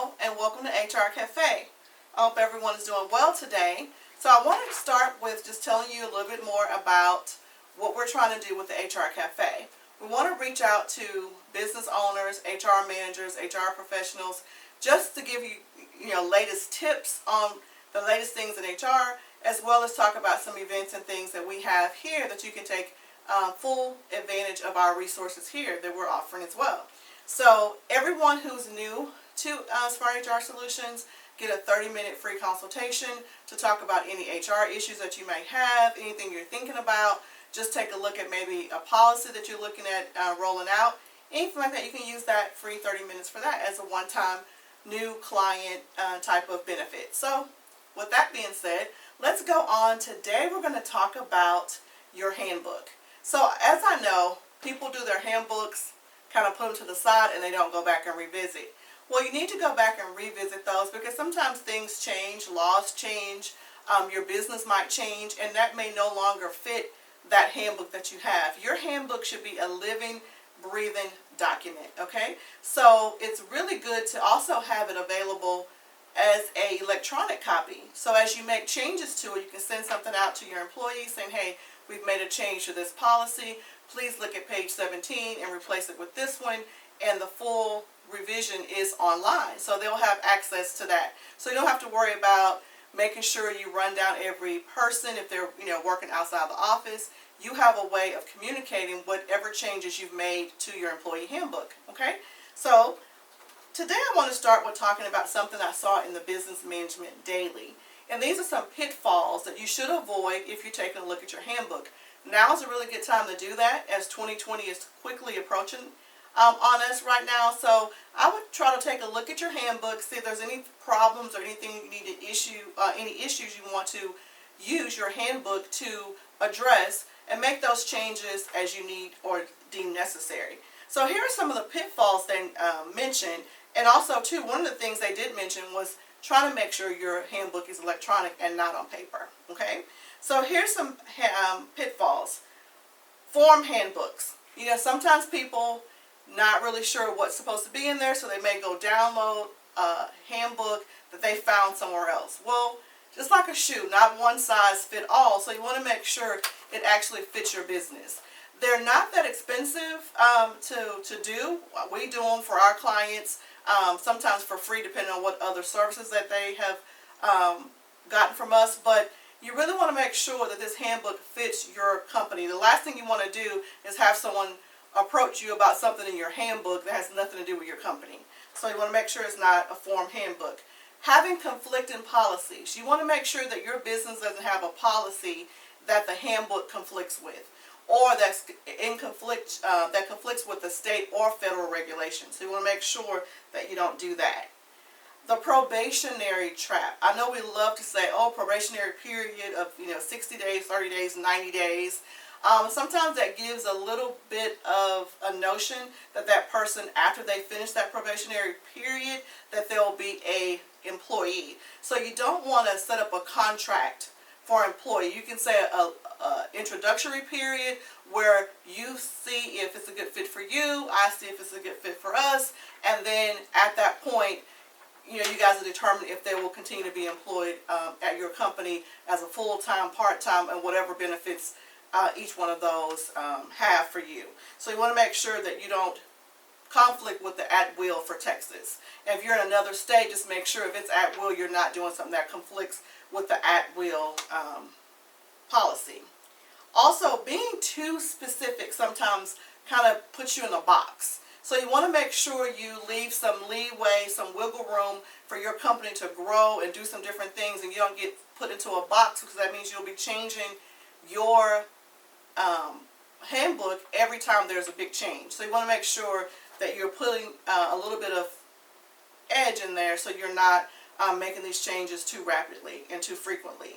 Hello and welcome to HR Cafe. I hope everyone is doing well today. So I wanted to start with just telling you a little bit more about what we're trying to do with the HR Cafe. We want to reach out to business owners, HR managers, HR professionals, just to give you, latest tips on the latest things in HR, as well as talk about some events and things that we have here that you can take full advantage of our resources here that we're offering as well. So everyone who's new to Smart HR Solutions get a 30-minute free consultation to talk about any HR issues that you may have, anything you're thinking about. Just take a look at maybe a policy that you're looking at rolling out. Anything like that, you can use that free 30 minutes for that as a one-time new client type of benefit. So with that being said, let's go on. Today we're going to talk about your handbook. So as I know, people do their handbooks, kind of put them to the side, and they don't go back and revisit. Well, you need to go back and revisit those because sometimes things change, laws change, your business might change, and that may no longer fit that handbook that you have. Your handbook should be a living, breathing document, okay? So it's really good to also have it available as an electronic copy. So as you make changes to it, you can send something out to your employees saying, hey, we've made a change to this policy. Please look at page 17 and replace it with this one. And the full revision is online, so they'll have access to that. So you don't have to worry about making sure you run down every person if they're working outside the office. You have a way of communicating whatever changes you've made to your employee handbook. Okay, so today I want to start with talking about something I saw in the Business Management Daily, and these are some pitfalls that you should avoid if you're taking a look at your handbook. Now is a really good time to do that as 2020 is quickly approaching on us right now. So I would try to take a look at your handbook, see if there's any problems or anything you need to any issues you want to use your handbook to address, and make those changes as you need or deem necessary. So here are some of the pitfalls they mentioned, and also too, one of the things they did mention was trying to make sure your handbook is electronic and not on paper. Okay, so here's some pitfalls. Form handbooks. Sometimes people not really sure what's supposed to be in there, so they may go download a handbook that they found somewhere else. Well, just like a shoe, not one size fit all, so you want to make sure it actually fits your business. They're not that expensive to do. We do them for our clients, sometimes for free depending on what other services that they have gotten from us, but you really want to make sure that this handbook fits your company. The last thing you want to do is have someone approach you about something in your handbook that has nothing to do with your company. So you want to make sure it's not a form handbook. Having conflicting policies. You want to make sure that your business doesn't have a policy that the handbook conflicts with, or that's in conflict that conflicts with the state or federal regulations. So you want to make sure that you don't do that. The probationary trap. I know we love to say, oh, probationary period of 60 days, 30 days, 90 days. Sometimes that gives a little bit of a notion that that person, after they finish that probationary period, that they'll be a employee. So you don't want to set up a contract for an employee. You can say a introductory period where you see if it's a good fit for you, I see if it's a good fit for us, and then at that point, you guys will determine if they will continue to be employed at your company as a full-time, part-time, and whatever benefits each one of those have for you. So you want to make sure that you don't conflict with the at-will for Texas. And if you're in another state, just make sure if it's at-will, you're not doing something that conflicts with the at-will policy. Also, being too specific sometimes kind of puts you in a box. So you want to make sure you leave some leeway, some wiggle room for your company to grow and do some different things, and you don't get put into a box, because that means you'll be changing your handbook every time there's a big change. So you want to make sure that you're putting a little bit of edge in there, so you're not making these changes too rapidly and too frequently.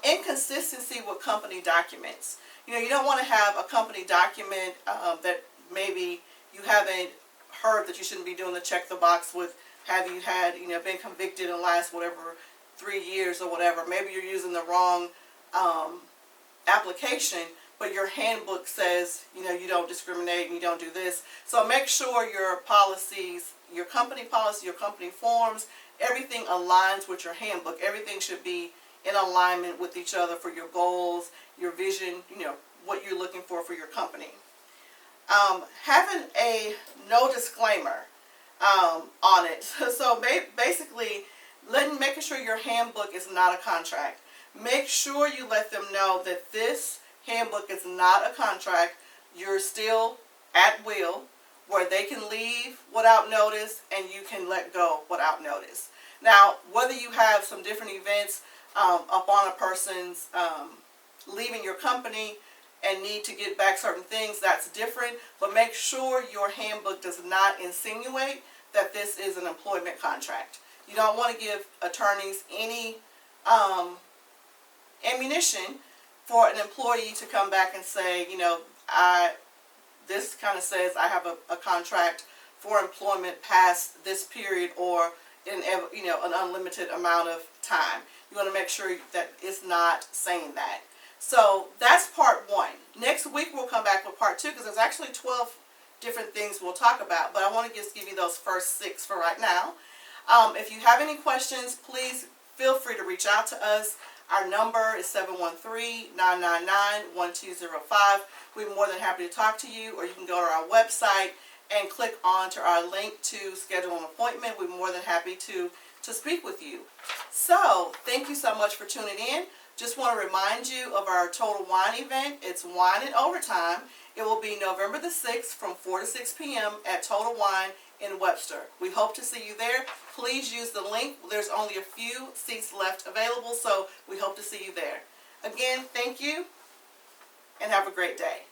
Inconsistency with company documents. You don't want to have a company document that maybe you haven't heard that you shouldn't be doing the check the box with. Have you had been convicted in the last whatever 3 years or whatever? Maybe you're using the wrong application, but your handbook says you don't discriminate and you don't do this. So make sure your policies your company policy, your company forms, everything aligns with your handbook. Everything should be in alignment with each other for your goals, your vision, what you're looking for your company. Having a no disclaimer on it. So basically, making sure your handbook is not a contract. Make sure you let them know that this handbook is not a contract. You're still at will, where they can leave without notice and you can let go without notice. Now, whether you have some different events upon a person's leaving your company and need to get back certain things, that's different. But make sure your handbook does not insinuate that this is an employment contract. You don't want to give attorneys any ammunition for an employee to come back and say, this kind of says I have a contract for employment past this period or in an unlimited amount of time. You want to make sure that it's not saying that. So that's part one. Next week we'll come back with part two because there's actually 12 different things we'll talk about, but I want to just give you those first 6 for right now. If you have any questions, please feel free to reach out to us. Our number is 713-999-1205. We're more than happy to talk to you, or you can go to our website and click on to our link to schedule an appointment. We're more than happy to speak with you. So, thank you so much for tuning in. Just want to remind you of our Total Wine event. It's Wine and Overtime. It will be November the 6th from 4 to 6 p.m. at Total Wine in Webster. We hope to see you there. Please use the link. There's only a few seats left available, so we hope to see you there. Again, thank you and have a great day.